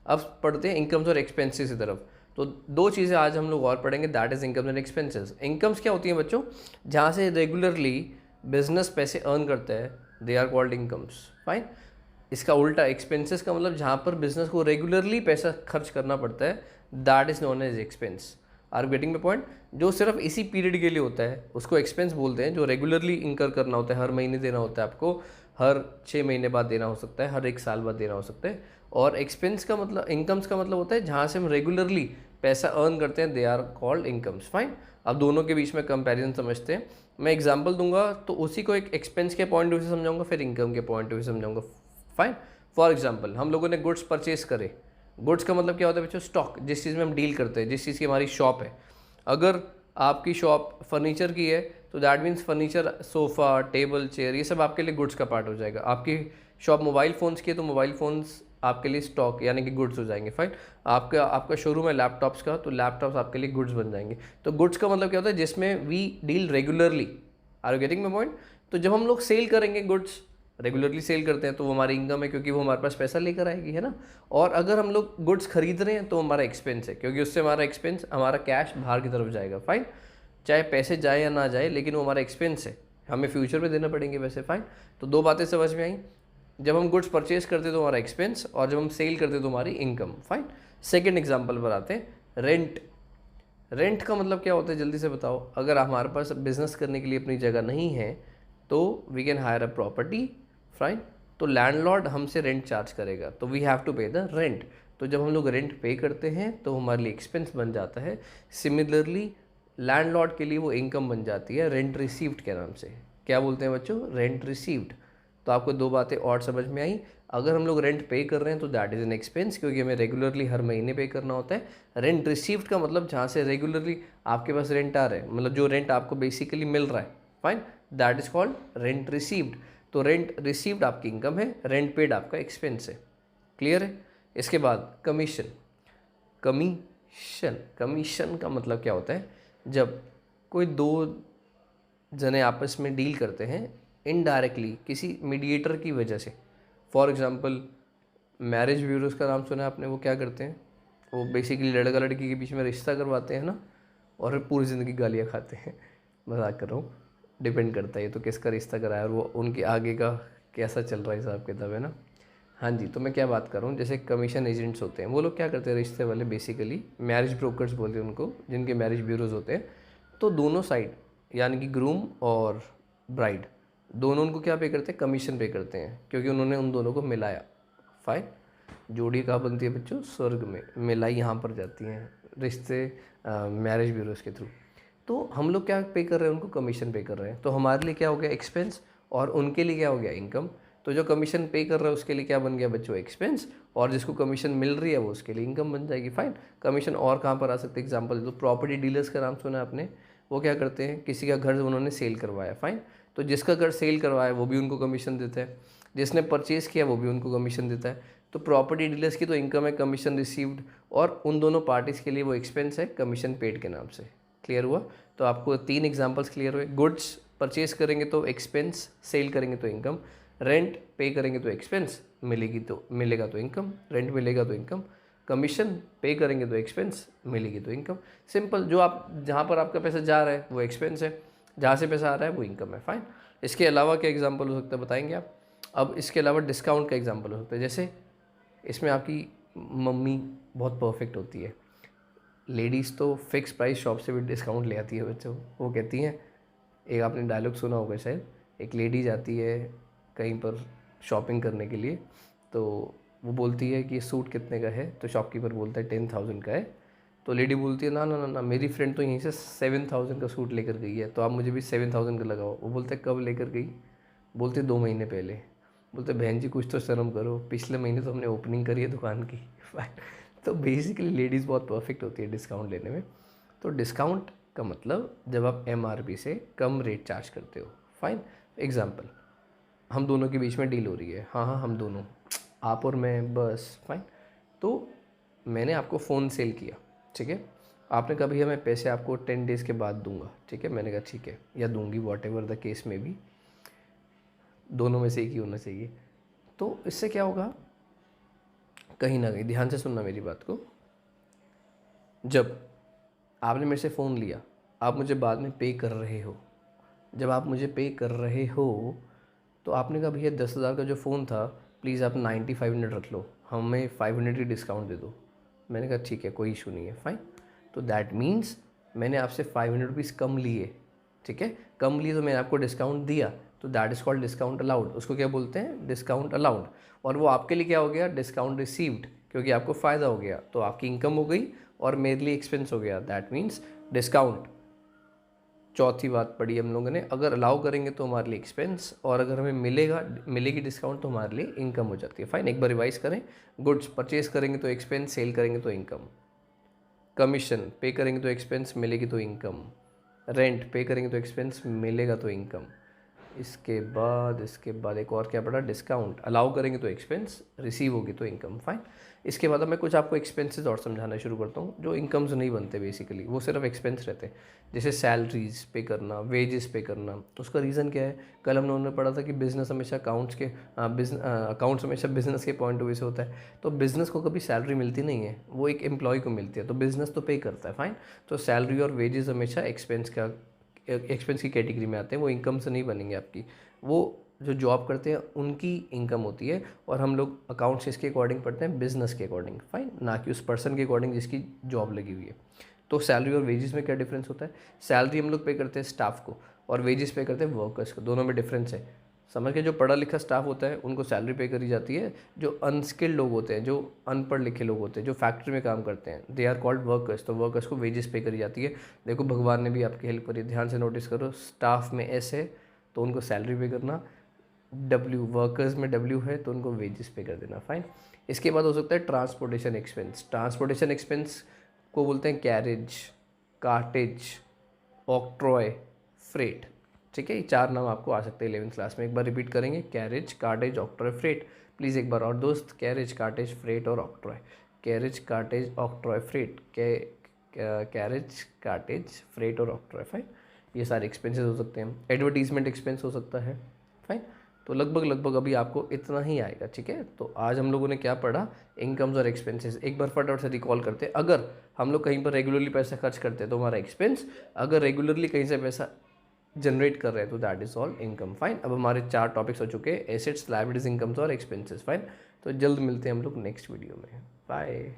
अब पढ़ते हैं इनकम्स और एक्सपेंसेस की तरफ। तो दो चीज़ें आज हम लोग और पढ़ेंगे, that is incomes and expenses. Incomes क्या होती हैं बच्चों? जहाँ से रेगुलरली बिजनेस पैसे अर्न करता है, they are called incomes. Fine. इसका उल्टा एक्सपेंसेस का मतलब जहाँ पर बिजनेस को रेगुलरली पैसा खर्च करना पड़ता है, that is known as expense. Are getting the point? जो सिर्फ इसी पीरियड के लिए होता है उसको एक्सपेंस बोलते हैं, जो रेगुलरली इंकर करना होता है, हर महीने देना होता है आपको, हर 6 महीने बाद देना हो सकता है, हर 1 साल बाद देना हो सकता है। और एक्सपेंस का मतलब, इनकम्स का मतलब होता है जहाँ से हम रेगुलरली पैसा अर्न करते हैं, they are called incomes. Fine. अब दोनों के बीच में कंपैरिजन समझते हैं। मैं एग्जांपल दूंगा तो उसी को एक एक्सपेंस के पॉइंट ऑफ व्यू से समझाऊंगा, फिर इनकम के पॉइंट ऑफ व्यू से समझाऊंगा। फाइन। फॉर एग्जाम्पल, हम लोगों ने गुड्स परचेज करे। गुड्स का मतलब क्या होता है बच्चों? स्टॉक, जिस चीज़ में हम डील करते हैं, जिस चीज़ की हमारी शॉप है। अगर आपकी शॉप फर्नीचर की है तो that means furniture, sofa, table, chair, ये सब आपके लिए गुड्स का पार्ट हो जाएगा। आपकी शॉप मोबाइल फ़ोन्स की है तो मोबाइल फ़ोन्स आपके लिए स्टॉक यानी कि गुड्स हो जाएंगे। फाइन। आपका शोरूम है लैपटॉप्स का, तो लैपटॉप्स आपके लिए गुड्स बन जाएंगे। तो गुड्स का मतलब क्या होता है? जिसमें we deal regularly. Are you getting my point? तो जब हम लोग सेल करेंगे गुड्स, रेगुलरली सेल करते हैं, तो वो हमारी इनकम है, क्योंकि वो हमारे पास पैसा लेकर आएगी, है ना। और अगर हम लोग गुड्स खरीद रहे हैं तो हमारा एक्सपेंस है, क्योंकि उससे हमारा एक्सपेंस, हमारा कैश बाहर की तरफ जाएगा। फाइन। चाहे पैसे जाए या ना जाए, लेकिन वो हमारा एक्सपेंस है, हमें फ्यूचर में देना पड़ेंगे वैसे। फाइन। तो दो बातें समझ में आई। जब हम गुड्स परचेज करते तो हमारा एक्सपेंस, और जब हम सेल करते तो हमारी इनकम। फाइन। सेकेंड एग्जाम्पल पर आते हैं, रेंट। रेंट का मतलब क्या होता है जल्दी से बताओ? अगर हमारे पास बिजनेस करने के लिए अपनी जगह नहीं है तो we can hire a property. Fine. तो लैंडलॉर्ड हमसे रेंट चार्ज करेगा, तो we have to pay the rent. तो जब हम लोग रेंट पे करते हैं तो हमारे लिए एक्सपेंस बन जाता है। सिमिलरली लैंडलॉर्ड के लिए वो इनकम बन जाती है रेंट रिसीव्ड के नाम से। क्या बोलते हैं बच्चों? Rent received. तो आपको दो बातें और समझ में आई। अगर हम लोग रेंट पे कर रहे हैं तो दैट इज़ एन एक्सपेंस, क्योंकि हमें रेगुलरली हर महीने पे करना होता है। रेंट रिसीव्ड का मतलब जहाँ से रेगुलरली आपके पास रेंट आ रहा है, मतलब जो रेंट आपको बेसिकली मिल रहा है। Fine. That is called rent received. तो रेंट रिसीव्ड आपकी इनकम है, रेंट पेड आपका एक्सपेंस है। क्लियर है? इसके बाद कमीशन। कमीशन, कमीशन का मतलब क्या होता है? जब कोई दो जने आपस में डील करते हैं इनडायरेक्टली किसी मीडिएटर की वजह से। फॉर एग्जांपल, मैरिज ब्यूरोज का नाम सुना है आपने? वो क्या करते हैं? वो बेसिकली लड़का लड़की के बीच में रिश्ता करवाते हैं ना, और फिर पूरी ज़िंदगी गालियाँ खाते हैं। मजाक कर रहा हूँ, डिपेंड करता है ये तो किसका रिश्ता कराया और वो उनके आगे का कैसा चल रहा है हिसाब किताब, है ना। हाँ जी, तो मैं क्या बात कर रहा हूँ, जैसे कमीशन एजेंट्स होते हैं, वो लोग क्या करते हैं, रिश्ते वाले, बेसिकली मैरिज ब्रोकर्स बोलते हैं उनको, जिनके मैरिज ब्यूरोज होते हैं। तो दोनों साइड यानी कि ग्रूम और ब्राइड, दोनों उनको क्या पे करते हैं? कमीशन पे करते हैं, क्योंकि उन्होंने उन दोनों को मिलाया। फाइन। जोड़ी कहाँ बनती है बच्चों? स्वर्ग में। मिलाई यहाँ पर जाती हैं रिश्ते मैरिज ब्यूरोज के थ्रू। तो हम लोग क्या पे कर रहे हैं? उनको कमीशन पे कर रहे हैं। तो हमारे लिए क्या हो गया? एक्सपेंस। और उनके लिए क्या हो गया? इनकम। तो जो कमीशन पे कर रहा है उसके लिए क्या बन गया बच्चों? एक्सपेंस। और जिसको कमीशन मिल रही है वो उसके लिए इनकम बन जाएगी। फाइन। कमीशन और कहाँ पर आ सकते हैं? एग्जाम्पल दो, प्रॉपर्टी डीलर्स का नाम सुना है आपने? वो क्या करते हैं? किसी का घर उन्होंने सेल करवाया। फाइन। तो जिसका घर सेल करवाया वो भी उनको कमीशन देता है, जिसने परचेज़ किया वो भी उनको कमीशन देता है। तो प्रॉपर्टी डीलर्स की तो इनकम है, कमीशन रिसीव्ड, और उन दोनों पार्टीज़ के लिए वो एक्सपेंस है, कमीशन पेड के नाम से। क्लियर हुआ? तो आपको 3 एग्जांपल्स क्लियर हुए। गुड्स परचेज करेंगे तो एक्सपेंस, सेल करेंगे तो इनकम, रेंट पे करेंगे तो एक्सपेंस, मिलेगा तो इनकम, रेंट मिलेगा तो इनकम, कमीशन पे करेंगे तो एक्सपेंस, मिलेगी तो इनकम। सिंपल। जो आप, जहाँ पर आपका पैसा जा रहा है वो एक्सपेंस है, जहाँ से पैसा आ रहा है वो इनकम है। फाइन। इसके अलावा क्या एग्जाम्पल हो सकता है बताएंगे आप? अब इसके अलावा डिस्काउंट का एग्जाम्पल हो सकता है, जैसे इसमें आपकी मम्मी बहुत परफेक्ट होती है। लेडीज़ तो फिक्स प्राइस शॉप से भी डिस्काउंट ले आती है बच्चों। वो कहती हैं, एक आपने डायलॉग सुना होगा शायद, एक लेडी जाती है कहीं पर शॉपिंग करने के लिए, तो वो बोलती है कि ये सूट कितने का है? तो शॉपकीपर बोलता है 10,000 का है। तो लेडी बोलती है, ना ना ना ना, मेरी फ्रेंड तो यहीं से 7,000 का सूट लेकर गई है, तो आप मुझे भी 7,000 का लगाओ। वो बोलते कब लेकर गई? बोलते 2 महीने पहले। बोलते बहन जी कुछ तो शर्म करो, पिछले महीने तो हमने ओपनिंग करी है दुकान की। तो बेसिकली लेडीज़ बहुत परफेक्ट होती है डिस्काउंट लेने में। तो डिस्काउंट का मतलब जब आप एमआरपी से कम रेट चार्ज करते हो। फाइन। एग्जांपल, हम दोनों के बीच में डील हो रही है, हाँ हाँ हम दोनों, आप और मैं, बस। फाइन। तो मैंने आपको फ़ोन सेल किया, ठीक है। आपने कहा भैया मैं पैसे आपको 10 डेज़ के बाद दूंगा, ठीक है। मैंने कहा ठीक है, या दूंगी, वॉट एवर द केस में भी, दोनों में से एक ही होना चाहिए। तो इससे क्या होगा? कहीं ना कहीं ध्यान से सुनना मेरी बात को, जब आपने मेरे से फ़ोन लिया, आप मुझे बाद में पे कर रहे हो, जब आप मुझे पे कर रहे हो तो आपने कहा भैया 10,000 का जो फ़ोन था प्लीज़ आप 95 मिनट रख लो, हमें 500 की डिस्काउंट दे दो। मैंने कहा ठीक है, कोई इशू नहीं है, फाइन। तो दैट मीन्स मैंने आपसे 500 रुपीज़ कम लिए, ठीक है, कम लिए तो मैंने आपको डिस्काउंट दिया, तो that is called discount allowed. उसको क्या बोलते हैं? Discount allowed. और वो आपके लिए क्या हो गया? डिस्काउंट रिसीव्ड, क्योंकि आपको फ़ायदा हो गया, तो आपकी इनकम हो गई और मेरे लिए एक्सपेंस हो गया, दैट मीन्स डिस्काउंट। चौथी बात पढ़ी हम लोगों ने, अगर अलाउ करेंगे तो हमारे लिए एक्सपेंस, और अगर हमें मिलेगी डिस्काउंट तो हमारे लिए इनकम हो जाती है। फाइन, एक बार रिवाइज करें। गुड्स परचेज करेंगे तो एक्सपेंस, सेल करेंगे तो इनकम। कमीशन पे करेंगे तो एक्सपेंस, मिलेगी तो इनकम। रेंट पे करेंगे तो एक्सपेंस, मिलेगा तो इनकम। इसके बाद एक और क्या पड़ा? डिस्काउंट। अलाउ करेंगे तो एक्सपेंस, रिसीव होगी तो इनकम। फाइन। इसके बाद अब मैं कुछ आपको एक्सपेंसेस और समझाना शुरू करता हूँ जो इनकम्स नहीं बनते बेसिकली, वो सिर्फ एक्सपेंस रहते हैं। जैसे सैलरीज पे करना, वेजेस पे करना। उसका रीज़न क्या है? कल हम लोगों ने पढ़ा था कि बिजनेस हमेशा अकाउंट्स हमेशा बिजनेस के पॉइंट ऑफ व्यू से होता है। तो बिजनेस को कभी सैलरी मिलती नहीं है, वो एक एम्प्लॉय को मिलती है, तो बिजनेस तो पे करता है। फाइन। तो सैलरी और वेजेस हमेशा एक्सपेंस की कैटेगरी में आते हैं, वो इनकम से नहीं बनेंगे आपकी। वो जो जॉब करते हैं उनकी इनकम होती है, और हम लोग अकाउंट्स इसके अकॉर्डिंग पढ़ते हैं, बिजनेस के अकॉर्डिंग। फाइन, ना कि उस पर्सन के अकॉर्डिंग जिसकी जॉब लगी हुई है। तो सैलरी और वेजेस में क्या डिफरेंस होता है? सैलरी हम लोग पे करते हैं स्टाफ को, और वेजेस पे करते हैं वर्कर्स को, दोनों में डिफरेंस है। समझ के, जो पढ़ा लिखा स्टाफ होता है उनको सैलरी पे करी जाती है, जो अनस्किल्ड लोग होते हैं, जो अनपढ़ लिखे लोग होते हैं, जो फैक्ट्री में काम करते हैं, दे आर कॉल्ड वर्कर्स, तो वर्कर्स को वेजेस पे करी जाती है। देखो भगवान ने भी आपकी हेल्प करी, ध्यान से नोटिस करो। स्टाफ में एस है तो उनको सैलरी पे करना, डब्ल्यू वर्कर्स में डब्ल्यू है तो उनको वेजेस पे कर देना। फाइन। इसके बाद हो सकता है ट्रांसपोर्टेशन एक्सपेंस। ट्रांसपोर्टेशन एक्सपेंस को बोलते हैं कैरेज, कार्टेज, ऑक्ट्रॉय, फ्रेट। ठीक है, ये 4 नाम आपको आ सकते हैं 11th क्लास में। एक बार रिपीट करेंगे, carriage, cartage, octroi, freight. Please एक बार और दोस्त, कैरेज, कार्टेज, फ्रेट और octroi. Carriage, cartage, octroi, freight. Carriage, cartage, freight और ऑक्ट्रॉय। फाइन। ये सारे एक्सपेंसेस हो सकते हैं। एडवर्टीजमेंट एक्सपेंस हो सकता है। फाइन। तो लगभग अभी आपको इतना ही आएगा। ठीक है, तो आज हम लोगों ने क्या पढ़ा? इनकम्स और एक्सपेंसेस। एक बार फटाफट से रिकॉल करते हैं। अगर हम लोग कहीं पर रेगुलरली पैसा खर्च करते हैं तो हमारा एक्सपेंस, अगर रेगुलरली कहीं से पैसा जनरेट कर रहे हैं तो that is all income. Fine. अब हमारे 4 टॉपिक्स हो चुके हैं, एसेट्स, लायबिलिटीज, इनकम्स और एक्सपेंसेस। फाइन। तो जल्द मिलते हैं हम लोग नेक्स्ट वीडियो में। बाय।